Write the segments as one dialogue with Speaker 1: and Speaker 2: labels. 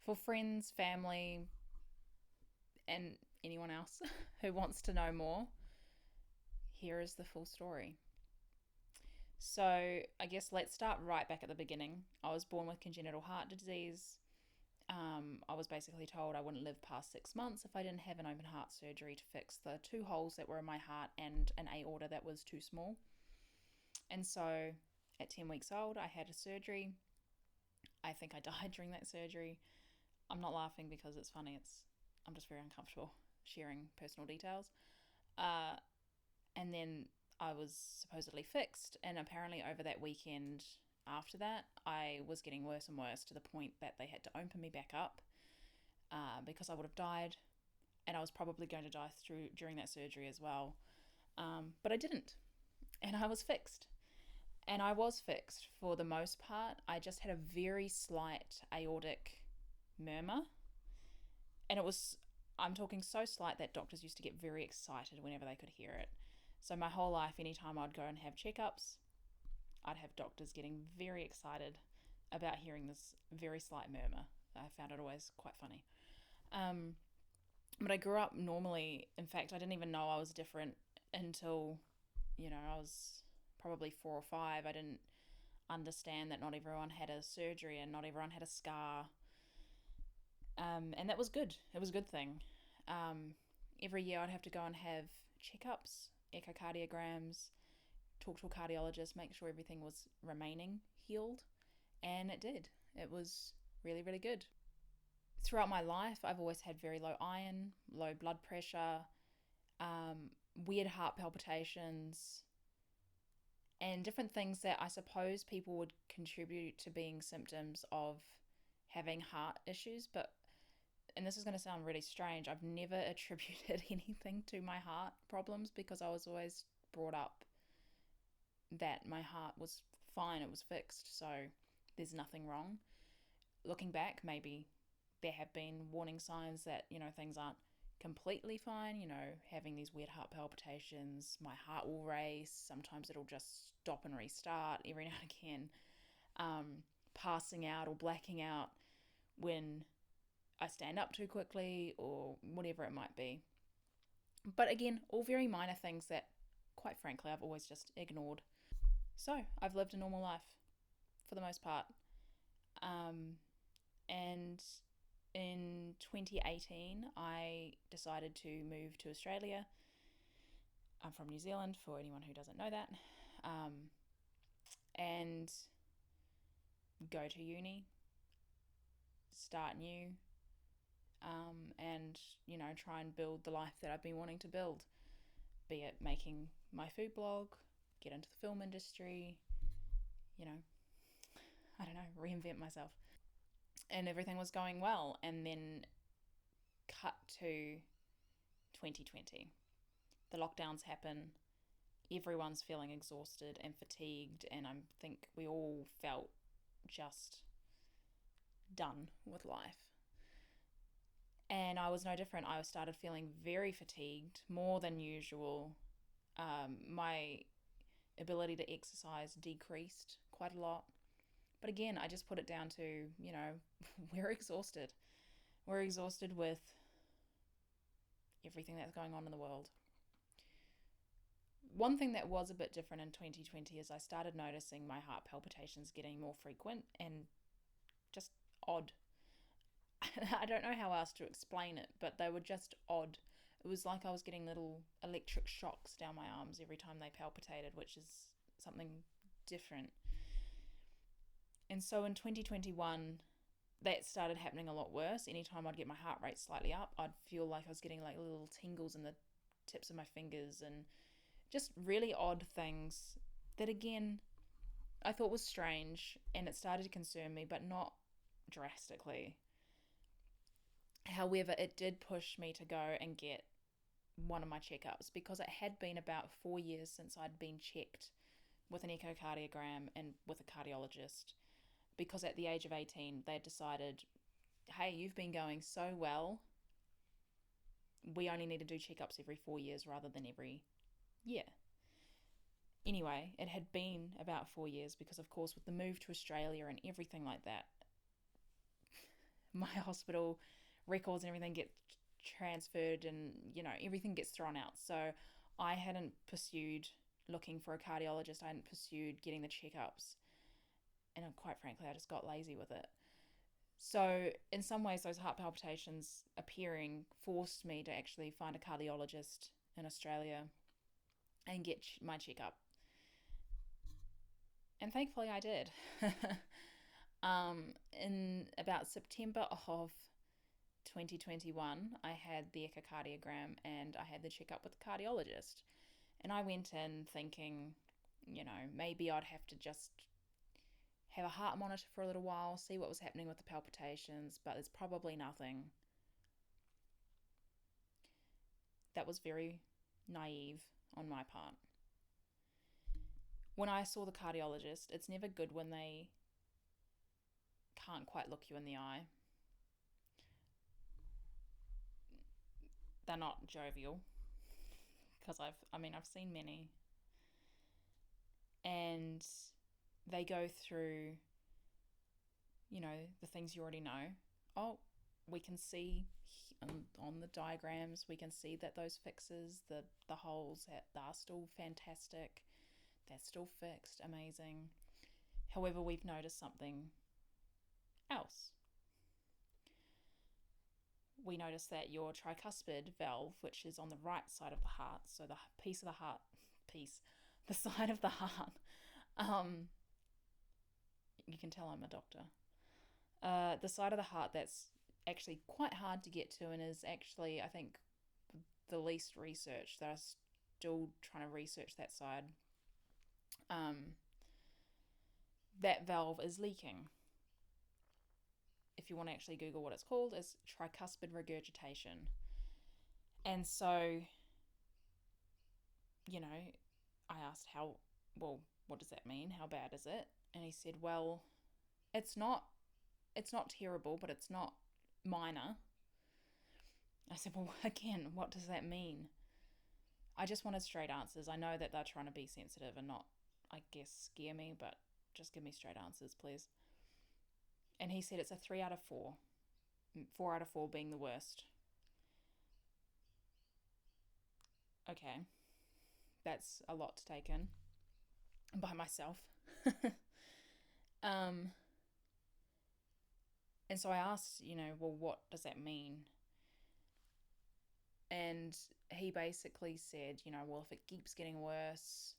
Speaker 1: For friends, family, and anyone else who wants to know more, here is the full story. So, I guess let's start right back at the beginning. I was born with congenital heart disease. I was basically told I wouldn't live past 6 months if I didn't have an open heart surgery to fix the two holes that were in my heart and an aorta that was too small. And so, at 10 weeks old, I had a surgery. I think I died during that surgery. I'm not laughing because it's funny. I'm just very uncomfortable sharing personal details. And then I was supposedly fixed, and apparently over that weekend after that, I was getting worse and worse to the point that they had to open me back up because I would have died, and I was probably going to die during that surgery as well. But I didn't, and I was fixed. And I was fixed for the most part. I just had a very slight aortic murmur, and I'm talking so slight that doctors used to get very excited whenever they could hear it. So my whole life, anytime I'd go and have checkups, I'd have doctors getting very excited about hearing this very slight murmur. I found it always quite funny. But I grew up normally. In fact, I didn't even know I was different until, I was probably 4 or 5. I didn't understand that not everyone had a surgery and not everyone had a scar. And that was good. It was a good thing. Every year I'd have to go and have checkups, echocardiograms, talk to a cardiologist, make sure everything was remaining healed. And it did. It was really, really good. Throughout my life, I've always had very low iron, low blood pressure, weird heart palpitations, and different things that I suppose people would contribute to being symptoms of having heart issues. But, and this is going to sound really strange, I've never attributed anything to my heart problems because I was always brought up that my heart was fine, it was fixed, so there's nothing wrong. Looking back, maybe there have been warning signs that, things aren't completely fine, having these weird heart palpitations, my heart will race, sometimes it'll just stop and restart every now and again, passing out or blacking out when I stand up too quickly or whatever it might be. But again, all very minor things that, quite frankly, I've always just ignored. So I've lived a normal life for the most part. And in 2018, I decided to move to Australia. I'm from New Zealand, for anyone who doesn't know that. And go to uni, start new, and, try and build the life that I've been wanting to build. Be it making my food blog, get into the film industry, I don't know, reinvent myself. And everything was going well. And then cut to 2020. The lockdowns happen. Everyone's feeling exhausted and fatigued. And I think we all felt just done with life. And I was no different. I started feeling very fatigued, more than usual. My ability to exercise decreased quite a lot. But again, I just put it down to, we're exhausted. We're exhausted with everything that's going on in the world. One thing that was a bit different in 2020 is I started noticing my heart palpitations getting more frequent and just odd. I don't know how else to explain it, but they were just odd. It was like I was getting little electric shocks down my arms every time they palpitated, which is something different. And so in 2021, that started happening a lot worse. Anytime I'd get my heart rate slightly up, I'd feel like I was getting like little tingles in the tips of my fingers and just really odd things that, again, I thought was strange, and it started to concern me, but not drastically. However, it did push me to go and get one of my checkups because it had been about 4 years since I'd been checked with an echocardiogram and with a cardiologist, because at the age of 18 they had decided, hey, you've been going so well, we only need to do checkups every 4 years rather than every year. Anyway, it had been about 4 years because, of course, with the move to Australia and everything like that, my hospital records and everything get transferred, and everything gets thrown out. So I hadn't pursued looking for a cardiologist. I hadn't pursued getting the checkups, and quite frankly, I just got lazy with it. So in some ways, those heart palpitations appearing forced me to actually find a cardiologist in Australia and get my checkup. And thankfully I did. In about September of 2021, I had the echocardiogram and I had the checkup with the cardiologist. And I went in thinking, maybe I'd have to just have a heart monitor for a little while, see what was happening with the palpitations, but there's probably nothing. That was very naive on my part. When I saw the cardiologist, it's never good when they can't quite look you in the eye. They're not jovial, because I've seen many, and they go through, the things you already know. Oh, we can see on the diagrams, we can see that those fixes, the holes, are still fantastic. They're still fixed, amazing. However, we've noticed something else. We noticed that your tricuspid valve, which is on the right side of the heart, so the side of the heart, you can tell I'm a doctor. The side of the heart that's actually quite hard to get to, and is actually, I think, the least researched. They're still trying to research that side. That valve is leaking. If you want to actually Google what it's called, is tricuspid regurgitation. And so, I asked what does that mean? How bad is it? And he said, well, it's not terrible, but it's not minor. I said, well, again, what does that mean? I just wanted straight answers. I know that they're trying to be sensitive and not, I guess, scare me, but just give me straight answers, please. And he said it's a 3 out of 4. 4 out of 4 being the worst. Okay. That's a lot to take in by myself. And so I asked, well, what does that mean? And he basically said, well, if it keeps getting worse,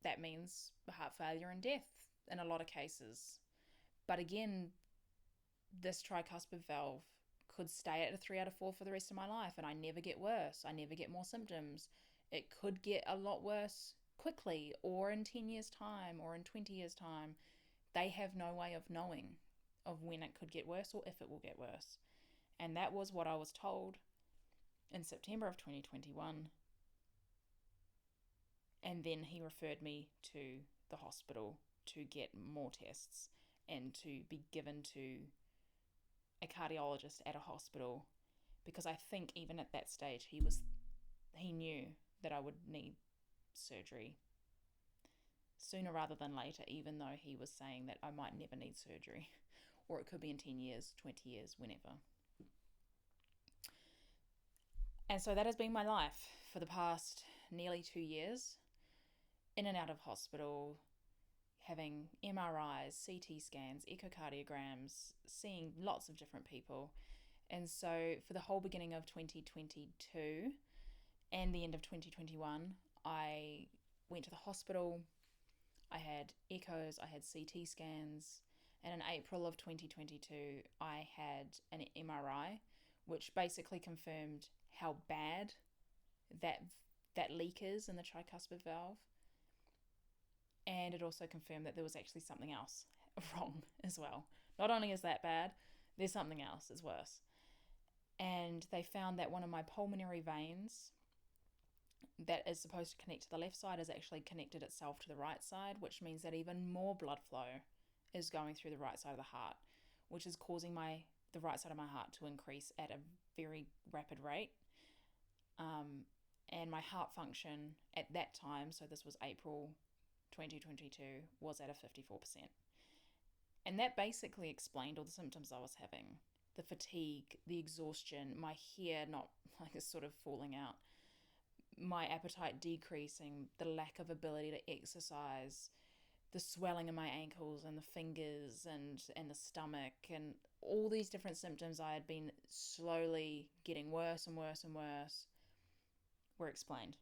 Speaker 1: that means heart failure and death in a lot of cases. But again, this tricuspid valve could stay at a 3 out of 4 for the rest of my life, and I never get worse. I never get more symptoms. It could get a lot worse quickly, or in 10 years' time, or in 20 years' time. They have no way of knowing of when it could get worse or if it will get worse. And that was what I was told in September of 2021. And then he referred me to the hospital to get more tests and to be given to a cardiologist at a hospital, because I think even at that stage he knew that I would need surgery sooner rather than later, even though he was saying that I might never need surgery, or it could be in 10 years, 20 years, whenever. And so that has been my life for the past nearly 2 years, in and out of hospital, having MRIs, CT scans, echocardiograms, seeing lots of different people. And so for the whole beginning of 2022 and the end of 2021, I went to the hospital. I had echoes, I had CT scans, and in April of 2022, I had an MRI, which basically confirmed how bad that leak is in the tricuspid valve. And it also confirmed that there was actually something else wrong as well. Not only is that bad, there's something else that's worse. And they found that one of my pulmonary veins that is supposed to connect to the left side has actually connected itself to the right side, which means that even more blood flow is going through the right side of the heart, which is causing the right side of my heart to increase at a very rapid rate. And my heart function at that time, so this was April 2022, was at a 54%. And that basically explained all the symptoms I was having: the fatigue, the exhaustion, my hair not like it's sort of falling out, my appetite decreasing, the lack of ability to exercise, the swelling in my ankles and the fingers and the stomach, and all these different symptoms I had been slowly getting worse and worse and worse were explained.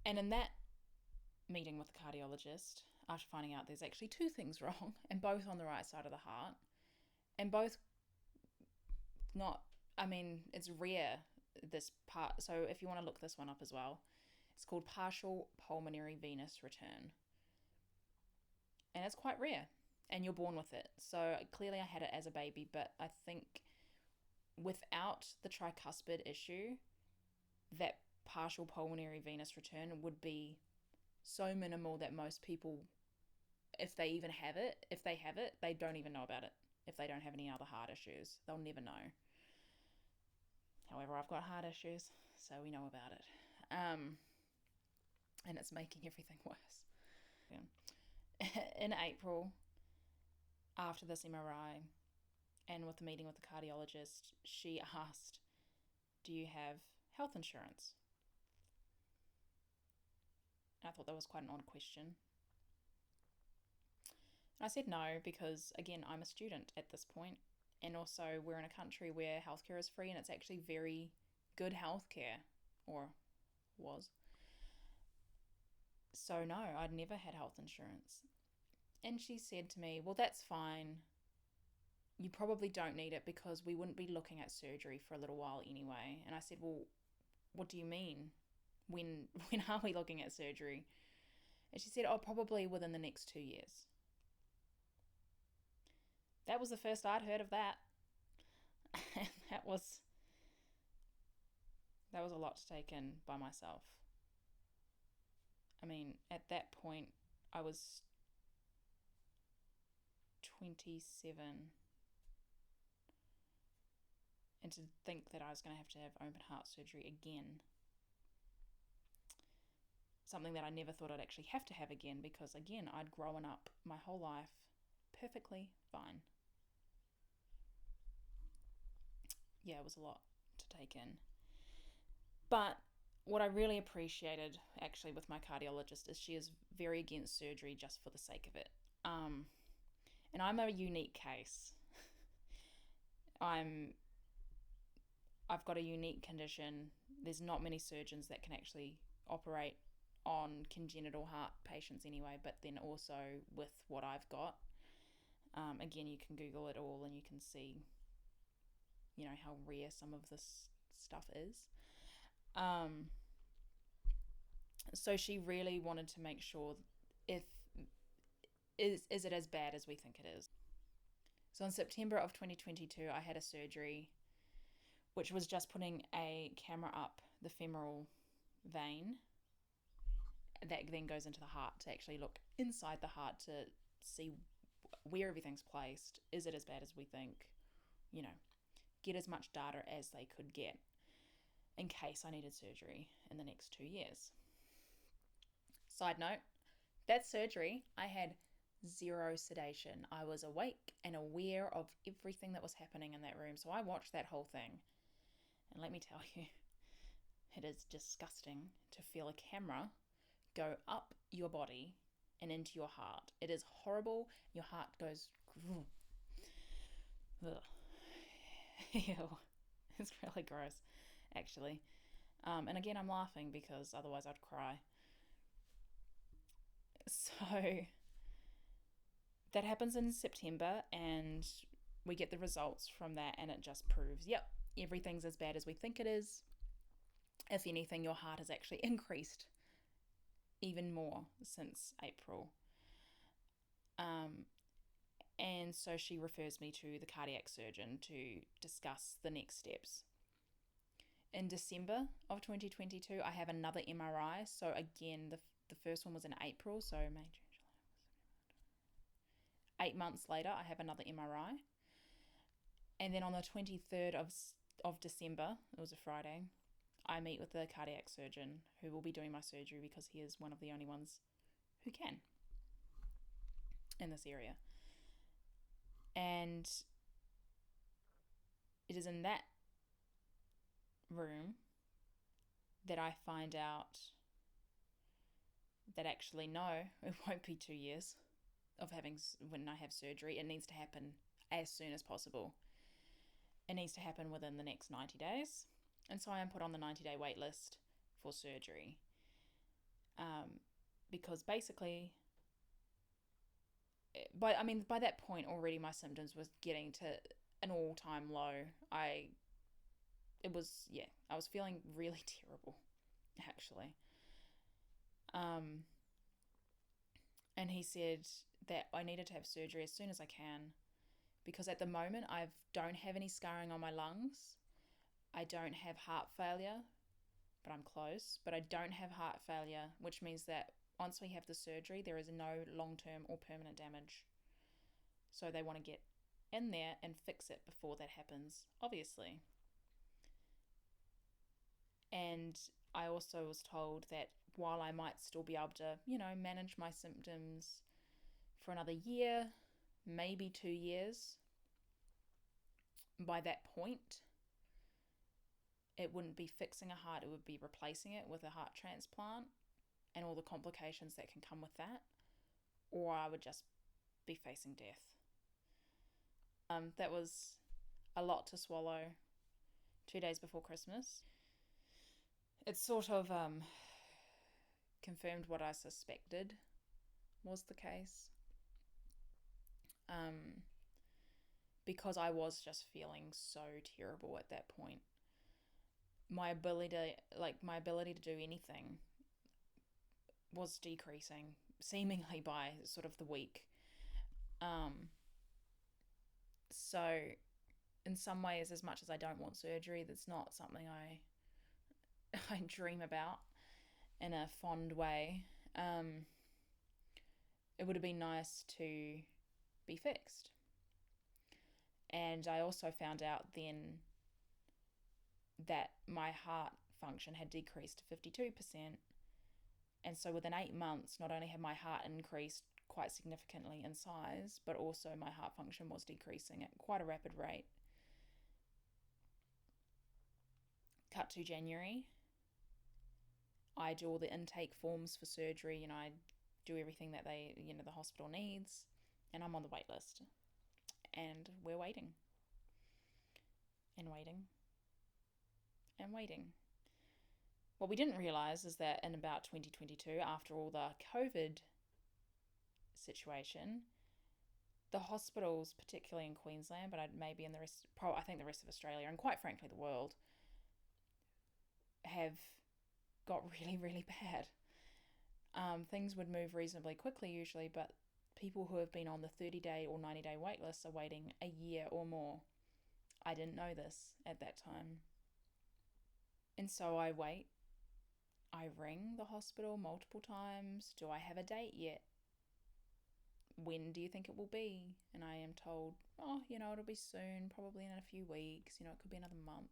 Speaker 1: And in that meeting with the cardiologist, after finding out there's actually two things wrong, and both on the right side of the heart, and both not, I mean, it's rare, this part. So if you want to look this one up as well, it's called partial pulmonary venous return. And it's quite rare, and you're born with it. So clearly I had it as a baby, but I think without the tricuspid issue, that partial pulmonary venous return would be so minimal that most people, if they even have it, if they have it, they don't even know about it. If they don't have any other heart issues, they'll never know. However, I've got heart issues, so we know about it. And it's making everything worse. In April, after this MRI and with the meeting with the cardiologist, she asked, "Do you have health insurance?" And I thought that was quite an odd question. And I said no because, again, I'm a student at this point, and also we're in a country where healthcare is free and it's actually very good healthcare, or was. So no, I'd never had health insurance. And she said to me, "Well, that's fine. You probably don't need it because we wouldn't be looking at surgery for a little while anyway." And I said, "Well, what do you mean? When when are we looking at surgery?" And she said, "Oh, probably within the next 2 years." That was the first I'd heard of that. And that was a lot to take in by myself. I mean, at that point, I was 27. And to think that I was going to have open heart surgery again. Something that I never thought I'd actually have to have again because, again, I'd grown up my whole life perfectly fine. Yeah, it was a lot to take in. But what I really appreciated actually with my cardiologist is she is very against surgery just for the sake of it. And I'm a unique case. I've got a unique condition. There's not many surgeons that can actually operate on congenital heart patients anyway, but then also with what I've got. Again, you can Google it all and you can see, how rare some of this stuff is. So she really wanted to make sure if is it as bad as we think it is. So in September of 2022, I had a surgery, which was just putting a camera up the femoral vein that then goes into the heart to actually look inside the heart to see where everything's placed. Is it as bad as we think? Get as much data as they could get in case I needed surgery in the next 2 years. Side note, that surgery, I had zero sedation. I was awake and aware of everything that was happening in that room. So I watched that whole thing. And let me tell you, it is disgusting to feel a camera go up your body and into your heart. It is horrible. Your heart goes, ugh. Ew. It's really gross, actually. And again, I'm laughing because otherwise I'd cry. So that happens in September, and we get the results from that, and it just proves, yep, everything's as bad as we think it is. If anything, your heart has actually increased even more since April. And so she refers me to the cardiac surgeon to discuss the next steps. In December of 2022, I have another MRI. So again, the first one was in April, so May, June, July. 8 months later, I have another MRI. And then on the 23rd of December, it was a Friday, I meet with the cardiac surgeon who will be doing my surgery because he is one of the only ones who can. in this area. And it is in that room that I find out that actually, no, it won't be 2 years of having, when I have surgery. It needs to happen as soon as possible. It needs to happen within the next 90 days. And so I am put on the 90-day wait list for surgery. Because basically, by that point already my symptoms was getting to an all-time low. I was feeling really terrible, actually. And he said that I needed to have surgery as soon as I can, because at the moment I don't have any scarring on my lungs. I don't have heart failure, but I'm close. But I don't have heart failure, which means that once we have the surgery, there is no long-term or permanent damage. So they want to get in there and fix it before that happens, obviously. And I also was told that while I might still be able to, manage my symptoms for another year, maybe 2 years, by that point, it wouldn't be fixing a heart, it would be replacing it with a heart transplant and all the complications that can come with that, or I would just be facing death. That was a lot to swallow 2 days before Christmas. It sort of confirmed what I suspected was the case. Because I was just feeling so terrible at that point. My ability to do anything was decreasing, seemingly by sort of the week. So in some ways, as much as I don't want surgery, that's not something I dream about in a fond way. It would have been nice to be fixed. And I also found out then that my heart function had decreased to 52%. And so within 8 months, not only had my heart increased quite significantly in size, but also my heart function was decreasing at quite a rapid rate. Cut to January. I do all the intake forms for surgery, I do everything that the hospital needs, and I'm on the wait list. And we're waiting. And waiting. And waiting. What we didn't realise is that in about 2022, after all the COVID situation, the hospitals, particularly in Queensland, but maybe in I think the rest of Australia, and quite frankly the world, have got really, really bad. Things would move reasonably quickly usually, but people who have been on the 30-day or 90-day wait lists are waiting a year or more. I didn't know this at that time. And so I wait. I ring the hospital multiple times. Do I have a date yet? When do you think it will be? And I am told, it'll be soon, probably in a few weeks. It could be another month.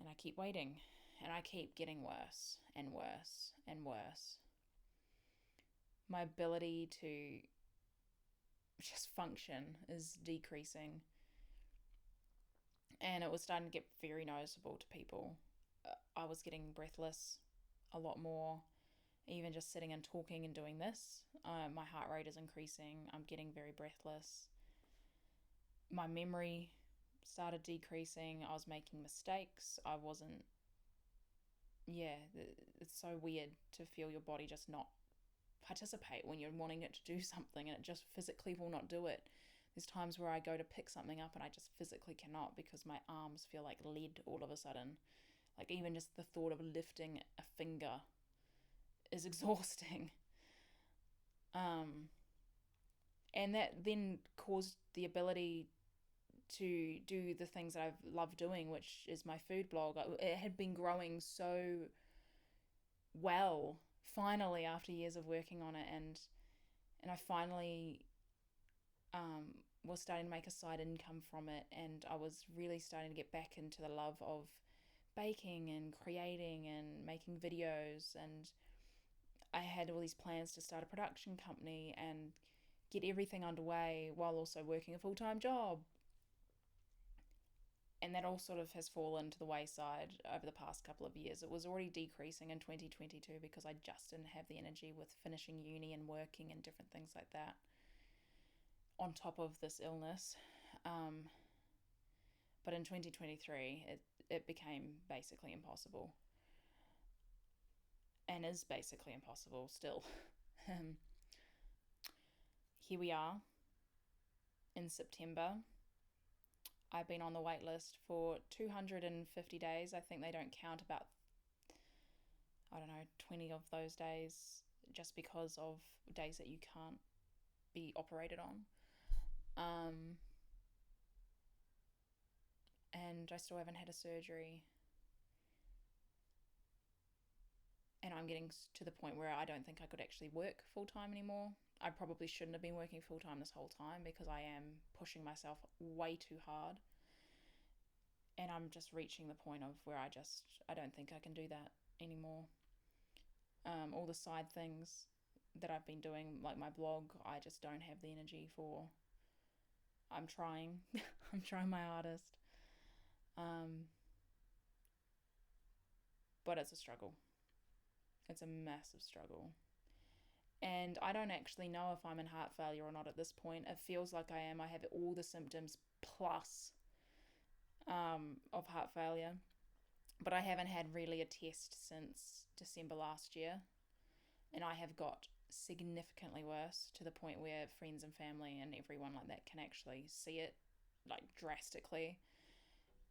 Speaker 1: And I keep waiting. And I keep getting worse and worse and worse. My ability to just function is decreasing. And it was starting to get very noticeable to people. I was getting breathless a lot more. Even just sitting and talking and doing this, my heart rate is increasing. I'm getting very breathless. My memory started decreasing. I was making mistakes. It's so weird to feel your body just not participate when you're wanting it to do something, and it just physically will not do it. There's times where I go to pick something up and I just physically cannot, because my arms feel like lead all of a sudden. Like even just the thought of lifting a finger is exhausting. And that then caused the ability to do the things that I've loved doing, which is my food blog. It had been growing so well, finally, after years of working on it, and I finally was starting to make a side income from it, and I was really starting to get back into the love of baking and creating and making videos, and I had all these plans to start a production company and get everything underway while also working a full-time job. And that all sort of has fallen to the wayside over the past couple of years. It was already decreasing in 2022 because I just didn't have the energy with finishing uni and working and different things like that on top of this illness. But in 2023, it became basically impossible, and is basically impossible still. Here we are in September. I've been on the wait list for 250 days. I think they don't count about, I don't know, 20 of those days just because of days that you can't be operated on. And I still haven't had a surgery. And I'm getting to the point where I don't think I could actually work full time anymore. I probably shouldn't have been working full time this whole time because I am pushing myself way too hard. And I'm just reaching the point of where I don't think I can do that anymore. All the side things that I've been doing, like my blog, I just don't have the energy for. I'm trying. I'm trying my hardest. But it's a struggle. It's a massive struggle. And I don't actually know if I'm in heart failure or not at this point. It feels like I am. I have all the symptoms plus of heart failure. But I haven't had really a test since December last year. And I have got significantly worse to the point where friends and family and everyone like that can actually see it, like, drastically.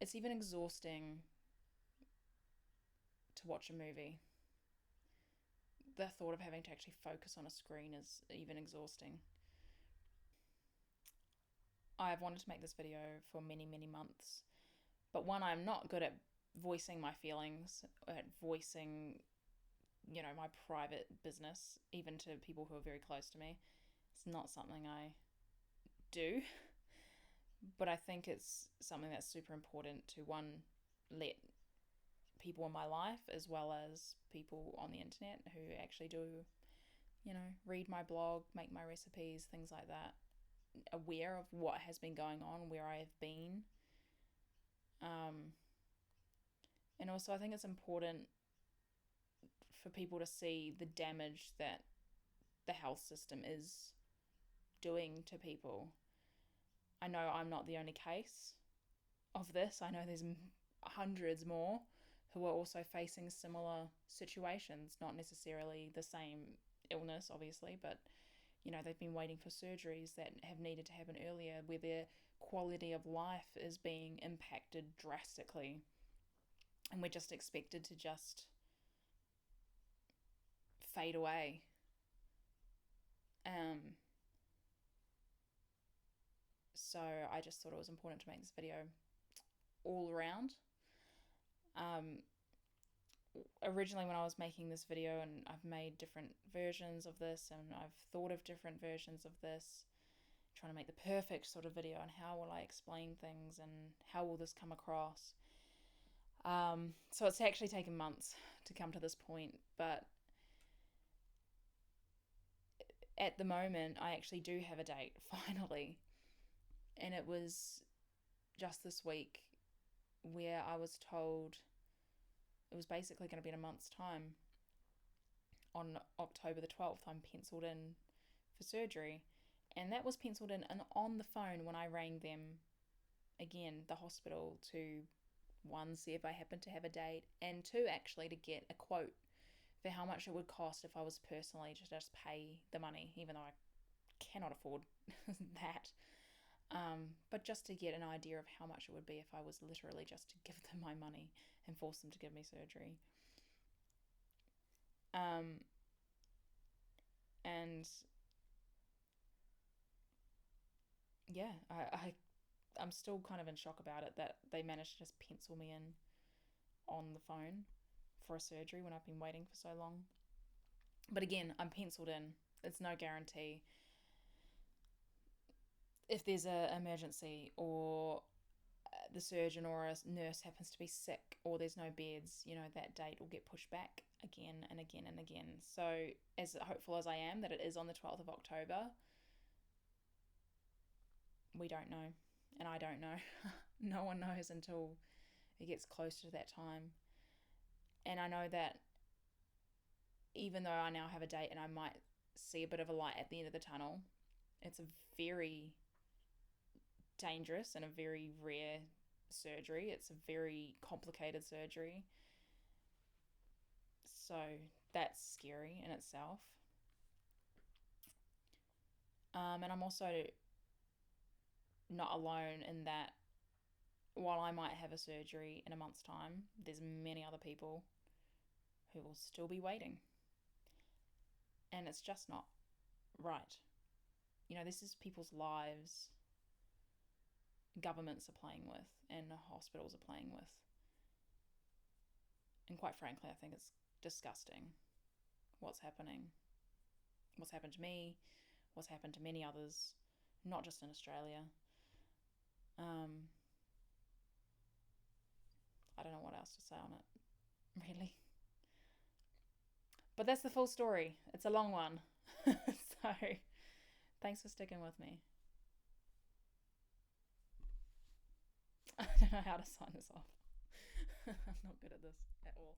Speaker 1: It's even exhausting to watch a movie. The thought of having to actually focus on a screen is even exhausting. I've wanted to make this video for many, many months. But one, I'm not good at voicing my feelings, at voicing, my private business, even to people who are very close to me. It's not something I do. But I think it's something that's super important to, one, let people in my life as well as people on the internet who actually do, read my blog, make my recipes, things like that, aware of what has been going on, where I have been. And also I think it's important for people to see the damage that the health system is doing to people. I know I'm not the only case of this. I know there's hundreds more who are also facing similar situations, not necessarily the same illness, obviously, but they've been waiting for surgeries that have needed to happen earlier, where their quality of life is being impacted drastically, and we're just expected to just fade away. So I just thought it was important to make this video all around. Originally when I was making this video, and I've made different versions of this, and I've thought of different versions of this, trying to make the perfect sort of video on how will I explain things and how will this come across. So it's actually taken months to come to this point, but at the moment I actually do have a date, finally. And it was just this week where I was told it was basically going to be in a month's time. On October the 12th, I'm penciled in for surgery. And that was penciled in and on the phone when I rang them again, the hospital, to, one, see if I happened to have a date, and two, actually to get a quote for how much it would cost if I was personally to just pay the money, even though I cannot afford that. But just to get an idea of how much it would be if I was literally just to give them my money and force them to give me surgery. And yeah, I'm still kind of in shock about it, that they managed to just pencil me in on the phone for a surgery when I've been waiting for so long. But again, I'm penciled in. It's no guarantee. If there's an emergency or the surgeon or a nurse happens to be sick or there's no beds, that date will get pushed back again and again and again. So, as hopeful as I am that it is on the 12th of October, we don't know. And I don't know. No one knows until it gets closer to that time. And I know that even though I now have a date and I might see a bit of a light at the end of the tunnel, it's a very dangerous and a very rare surgery. It's a very complicated surgery. So that's scary in itself. And I'm also not alone in that while I might have a surgery in a month's time, there's many other people who will still be waiting. And it's just not right. This is people's lives governments are playing with and hospitals are playing with. And quite frankly, I think it's disgusting what's happening. What's happened to me, what's happened to many others, not just in Australia. I don't know what else to say on it, really. But that's the full story. It's a long one. So, thanks for sticking with me. I don't know how to sign this off. I'm not good at this at all.